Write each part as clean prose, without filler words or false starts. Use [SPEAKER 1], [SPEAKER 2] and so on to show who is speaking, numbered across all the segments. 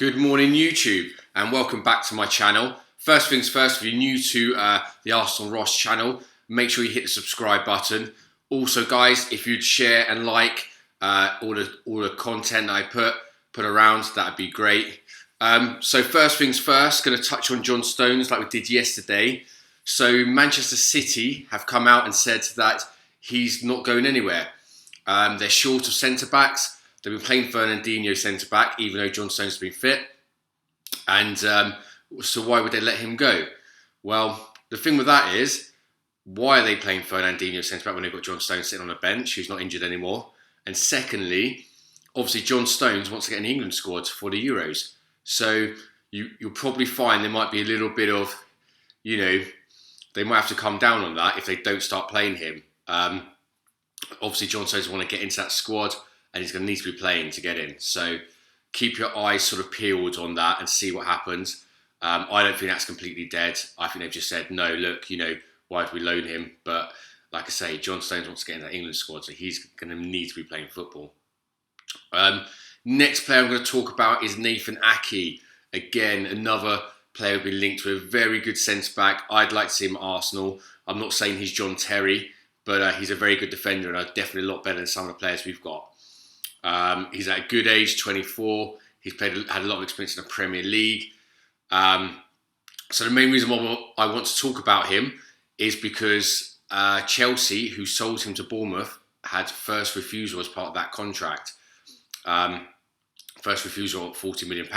[SPEAKER 1] Good morning, YouTube, and welcome back to my channel. First things first, if you're new to the Arsenal Ross channel, make sure you hit the subscribe button. Also, guys, if you'd share and like all the content that I put around, that'd be great. So first things first, going to touch on John Stones like we did yesterday. So Manchester City have come out and said that he's not going anywhere. They're short of centre-backs. They've been playing Fernandinho centre-back, even though John Stones has been fit. And so why would they let him go? Well, the thing with that is, why are they playing Fernandinho centre-back when they've got John Stones sitting on the bench, who's not injured anymore? And secondly, obviously John Stones wants to get an England squad for the Euros. So you'll probably find there might be a little bit of, they might have to come down on that if they don't start playing him. Obviously John Stones want to get into that squad, and he's going to need to be playing to get in. So keep your eyes sort of peeled on that and see what happens. I don't think that's completely dead. I think they've just said, no, look, why do we loan him? But like I say, John Stones wants to get in that England squad, so he's going to need to be playing football. Next player I'm going to talk about is Nathan Ake. Again, another player who's been linked to a very good centre-back. I'd like to see him at Arsenal. I'm not saying he's John Terry, but he's a very good defender and definitely a lot better than some of the players we've got. He's at a good age, 24. He's had a lot of experience in the Premier League. So the main reason why I want to talk about him is because Chelsea, who sold him to Bournemouth, had first refusal as part of that contract. First refusal of £40 million.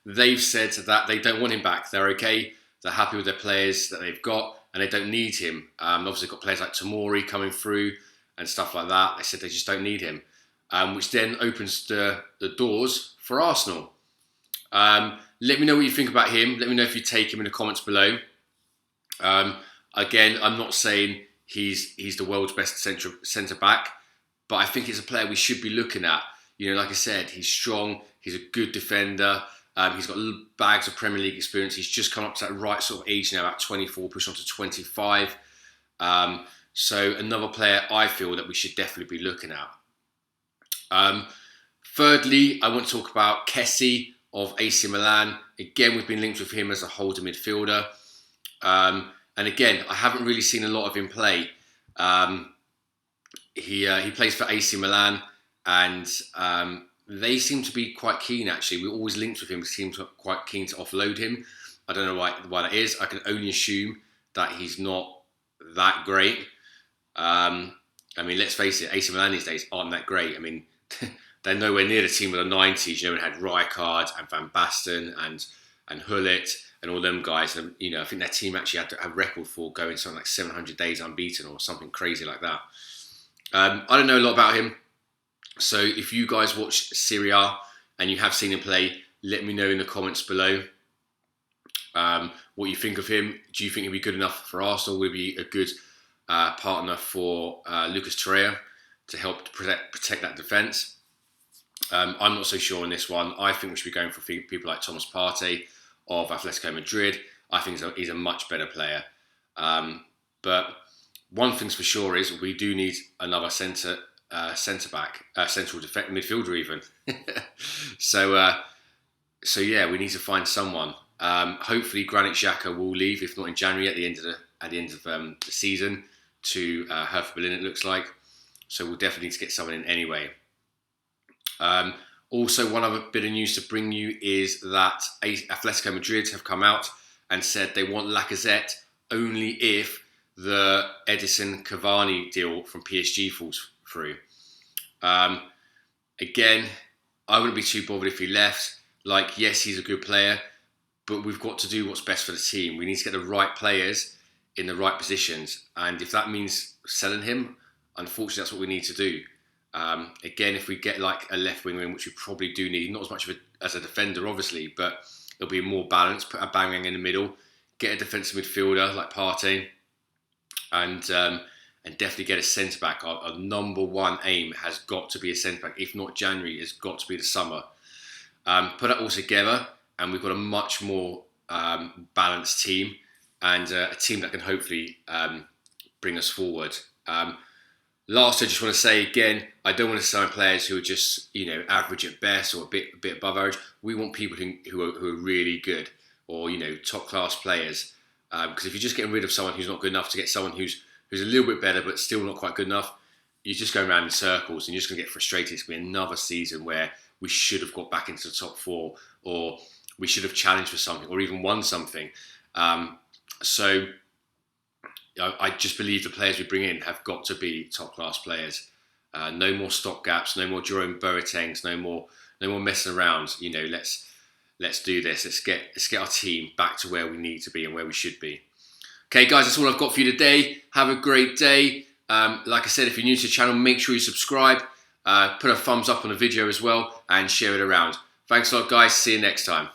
[SPEAKER 1] They've said that they don't want him back. They're okay. They're happy with their players that they've got, and they don't need him. Obviously, got players like Tomori coming through and stuff like that. They said they just don't need him. Which then opens the doors for Arsenal. Let me know what you think about him. Let me know if you take him in the comments below. Again, I'm not saying he's the world's best centre-back, but I think he's a player we should be looking at. Like I said, he's strong. He's a good defender. He's got bags of Premier League experience. He's just come up to that right sort of age now, about 24, pushing on to 25. So another player I feel that we should definitely be looking at. Thirdly, I want to talk about Kessie of AC Milan. Again, we've been linked with him as a holding midfielder. And again, I haven't really seen a lot of him play. He plays for AC Milan, and they seem to be quite keen, actually. We're always linked with him. We seem to be quite keen to offload him. I don't know why that is. I can only assume that he's not that great. Let's face it, AC Milan these days aren't that great. They're nowhere near the team of the 90s. It had Rijkaard and Van Basten and Hullet and all them guys. And, I think their team actually had a record for going something like 700 days unbeaten or something crazy like that. I don't know a lot about him. So if you guys watch Serie A and you have seen him play, let me know in the comments below what you think of him. Do you think he'll be good enough for Arsenal? Will he be a good partner for Lucas Torreira to help protect that defence? I'm not so sure on this one. I think we should be going for people like Thomas Partey of Atletico Madrid. I think he's a much better player. But one thing's for sure is we do need another centre-back, central midfielder even. So yeah, we need to find someone. Hopefully Granit Xhaka will leave, if not in January, at the end of the season, to Hertha Berlin, it looks like. So we'll definitely need to get someone in anyway. Also, one other bit of news to bring you is that Atletico Madrid have come out and said they want Lacazette only if the Edinson Cavani deal from PSG falls through. Again, I wouldn't be too bothered if he left. Yes, he's a good player, but we've got to do what's best for the team. We need to get the right players in the right positions. And if that means selling him, unfortunately, that's what we need to do. Again, if we get a left wing, which we probably do need, not as much as a defender, obviously, but it'll be more balanced. Put a Bangang in the middle, get a defensive midfielder like Partey, and definitely get a centre back. Our number one aim has got to be a centre back. If not January, it's got to be the summer. Put it all together, and we've got a much more balanced team, and a team that can hopefully bring us forward. Last, I just want to say again, I don't want to sign players who are just average at best or a bit above average. We want people who are really good or top class players. Because if you're just getting rid of someone who's not good enough to get someone who's a little bit better but still not quite good enough, you're just going around in circles and you're just going to get frustrated. It's going to be another season where we should have got back into the top four, or we should have challenged for something, or even won something. So I just believe the players we bring in have got to be top class players. No more stopgaps, no more Jerome Boatengs, no more messing around. Let's do this. Let's get our team back to where we need to be and where we should be. Okay, guys, that's all I've got for you today. Have a great day. Like I said, if you're new to the channel, make sure you subscribe. Put a thumbs up on the video as well and share it around. Thanks a lot, guys. See you next time.